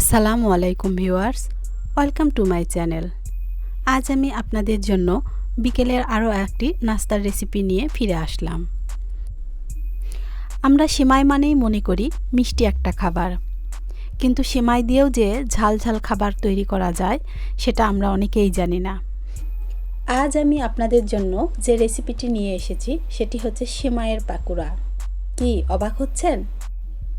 আসসালামু আলাইকুম viewers, welcome to my channel. আজ আমি আপনাদের জন্য বিকেলের আরও একটি নাস্তার রেসিপি নিয়ে ফিরে আসলাম। আমরা সেমাই মানেই মনে করি মিষ্টি একটা খাবার, কিন্তু সেমাই দিয়েও যে ঝাল ঝাল খাবার তৈরি করা যায় সেটা আমরা অনেকেই জানি না। আজ আমি আপনাদের জন্য যে রেসিপিটি নিয়ে এসেছি সেটি হচ্ছে সেমাইয়ের পাকুড়া। কি অবাক হচ্ছেন?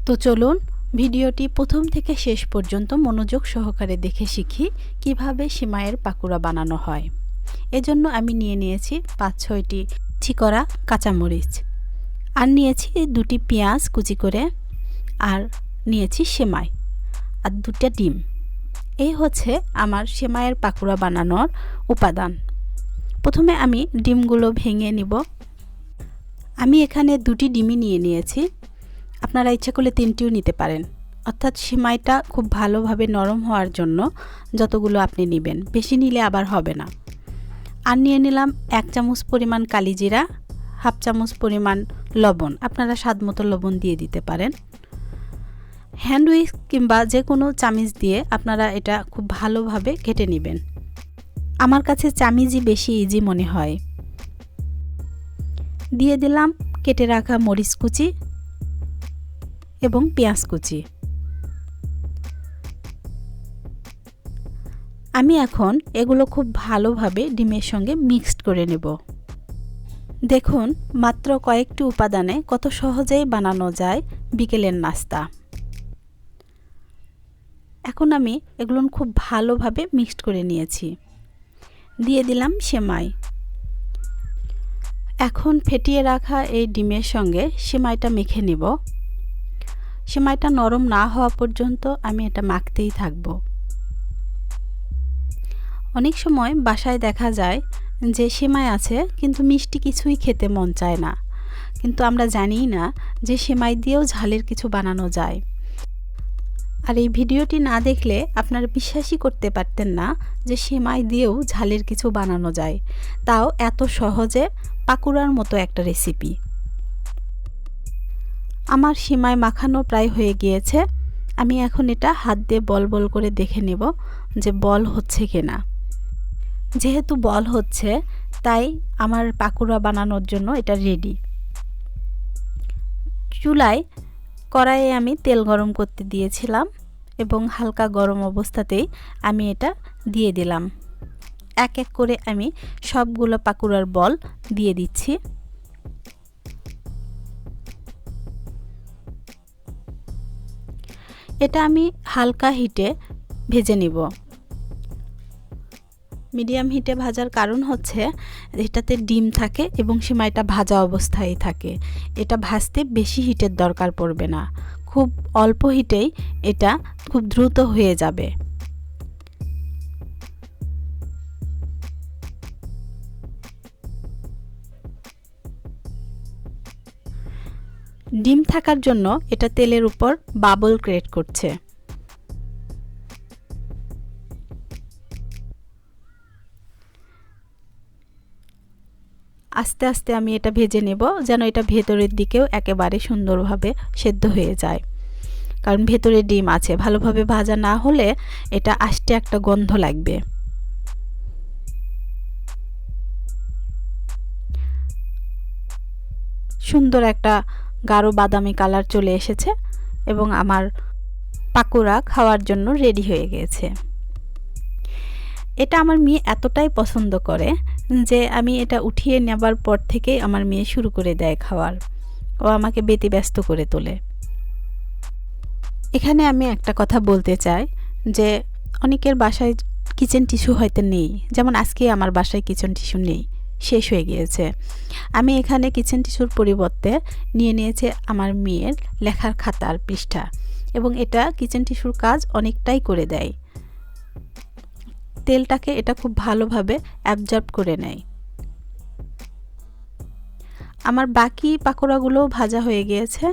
তো চলুন ভিডিওটি প্রথম থেকে শেষ পর্যন্ত মনোযোগ সহকারে দেখে শিখি কিভাবে সেমাইয়ের পাকুড়া বানানো হয়। এজন্য আমি নিয়েছি ৫-৬টি কুচি করা কাঁচামরিচ, আর নিয়েছি ২টি পেঁয়াজ কুচি করে, আর নিয়েছি সেমাই আর ২টা ডিম। এই হচ্ছে আমার সেমাইয়ের পাকুড়া বানানোর উপাদান। প্রথমে আমি ডিমগুলো ভেঙে নিব। আমি এখানে ২টি ডিমই নিয়েছি, আপনারা ইচ্ছা করলে ৩টিও নিতে পারেন। অর্থাৎ সেমাইটা খুব ভালোভাবে নরম হওয়ার জন্য যতগুলো আপনি নেবেন, বেশি নিলে আবার হবে না। আর নিয়ে নিলাম ১ চামচ পরিমাণ কালিজিরা, ১/২ চামচ পরিমাণ লবণ, আপনারা স্বাদ মতো লবণ দিয়ে দিতে পারেন। হ্যান্ড উইস্ক কিংবা যে কোনো চামিচ দিয়ে আপনারা এটা খুব ভালোভাবে ঘেটে নেবেন। আমার কাছে চামিচই বেশি ইজি মনে হয়। দিয়ে দিলাম কেটে রাখা মরিচ কুচি এবং পেঁয়াজ কুচি। আমি এখন এগুলো খুব ভালোভাবে ডিমের সঙ্গে মিক্সড করে নেব। দেখুন মাত্র কয়েকটি উপাদানে কত সহজেই বানানো যায় বিকেলের নাস্তা। এখন আমি এগুলো খুব ভালোভাবে মিক্সড করে নিয়েছি। দিয়ে দিলাম সেমাই। এখন ফেটিয়ে রাখা এই ডিমের সঙ্গে সেমাইটা মেখে নেব। সেমাইটা নরম না হওয়া পর্যন্ত আমি এটা মাখতেই থাকব। অনেক সময় বাসায় দেখা যায় যে সেমাই আছে কিন্তু মিষ্টি কিছুই খেতে মন চায় না, কিন্তু আমরা জানিই না যে সেমাই দিয়েও ঝালের কিছু বানানো যায়। আর এই ভিডিওটি না দেখলে আপনারা বিশ্বাসই করতে পারতেন না যে সেমাই দিয়েও ঝালের কিছু বানানো যায়, তাও এত সহজে পাকুড়ার মতো একটা রেসিপি। আমার সেমাই মাখানো প্রায় হয়ে গিয়েছে। আমি এখন এটা হাত দিয়ে বল বল করে দেখে নেব যে বল হচ্ছে কিনা। যেহেতু বল হচ্ছে তাই আমার পাকুড়া বানানোর জন্য এটা রেডি। চুলায় কড়াইয়ে আমি তেল গরম করতে দিয়েছিলাম এবং হালকা গরম অবস্থাতেই আমি এটা দিয়ে দিলাম। এক এক করে আমি সবগুলো পাকুড়ার বল দিয়ে দিচ্ছি। এটা আমি হালকা হিটে ভেজে নিব। মিডিয়াম হিটে ভাজার কারণ হচ্ছে এটাতে ডিম থাকে এবং সেমাইটা ভাজা অবস্থায় থাকে। এটা ভাজতে বেশি হিটের দরকার পড়বে না, খুব অল্প হিটেই এটা খুব দ্রুত হয়ে যাবে। ডিম থাকার জন্য এটা তেলের উপর বাবল ক্রিয়েট করছে। আস্তে আস্তে আমি এটা ভেজে নেব যেন এটা ভেতরের দিকেও একেবারে সুন্দরভাবে সেদ্ধ হয়ে যায়, কারণ ভেতরে ডিম আছে। ভালোভাবে ভাজা না হলে এটা আস্তে একটা গন্ধ লাগবে। সুন্দর একটা গাঢ় বাদামি কালার চলে এসেছে এবং আমার পাকুড়া খাওয়ার জন্য রেডি হয়ে গেছে। এটা আমার মেয়ে এতটাই পছন্দ করে যে আমি এটা উঠিয়ে নেবার পর থেকেই আমার মেয়ে শুরু করে দেয় খাওয়ার। ও আমাকে ব্যতিব্যস্ত করে তোলে। এখানে আমি একটা কথা বলতে চাই যে অনেকের বাসায় কিচেন টিস্যু হয়তো নেই, যেমন আজকে আমার বাসায় কিচেন টিস্যু নেই, শেষ হয়ে গিয়েছে। আমি এখানে কিচেন টিস্যুর পরিবর্তে নিয়েছি আমার মেয়ের লেখার খাতার পৃষ্ঠা, এবং এটা কিচেন টিস্যুর কাজ অনেকটাই করে দেয়। তেলটাকে এটা খুব ভালোভাবে অ্যাবজর্ব করে নেয়। আমার বাকি পাকোড়াগুলোও ভাজা হয়ে গিয়েছে।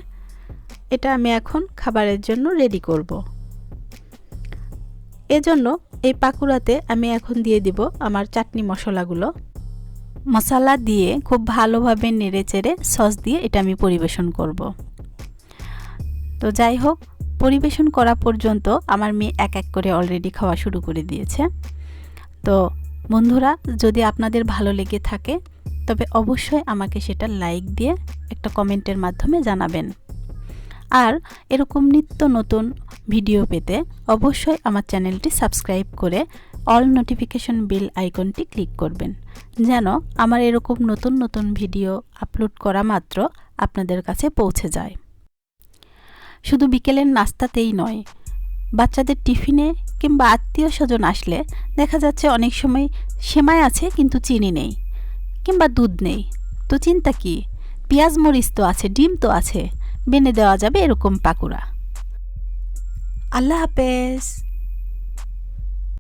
এটা আমি এখন খাবারের জন্য রেডি করব। এজন্য এই পাকুড়াতে আমি এখন দিয়ে দিব আমার চাটনি মশলাগুলো। মশলা দিয়ে খুব ভালোভাবে নেড়েচেড়ে সস দিয়ে এটা আমি পরিবেশন করব। তো যাই হোক, পরিবেশন করা পর্যন্ত আমার মেয়ে এক এক করে অলরেডি খাওয়া শুরু করে দিয়েছে। তো বন্ধুরা, যদি আপনাদের ভালো লেগে থাকে তবে অবশ্যই আমাকে সেটা লাইক দিয়ে একটা কমেন্টের মাধ্যমে জানাবেন। আর এরকম নিত্য নতুন ভিডিও পেতে অবশ্যই আমার চ্যানেলটি সাবস্ক্রাইব করে অল নোটিফিকেশন বেল আইকনটি ক্লিক করবেন, যেন আমার এরকম নতুন নতুন ভিডিও আপলোড করা মাত্র আপনাদের কাছে পৌঁছে যায়। শুধু বিকেলের নাস্তাতেই নয়, বাচ্চাদের টিফিনে কিংবা আত্মীয় স্বজন আসলে দেখা যাচ্ছে অনেক সময় সেমাই আছে কিন্তু চিনি নেই কিংবা দুধ নেই। তো চিন্তা কি, পেঁয়াজ মরিচ তো আছে, ডিম তো আছে, বেনে দেওয়া যাবে এরকম পাকুড়া। আল্লাহ হাফেজ।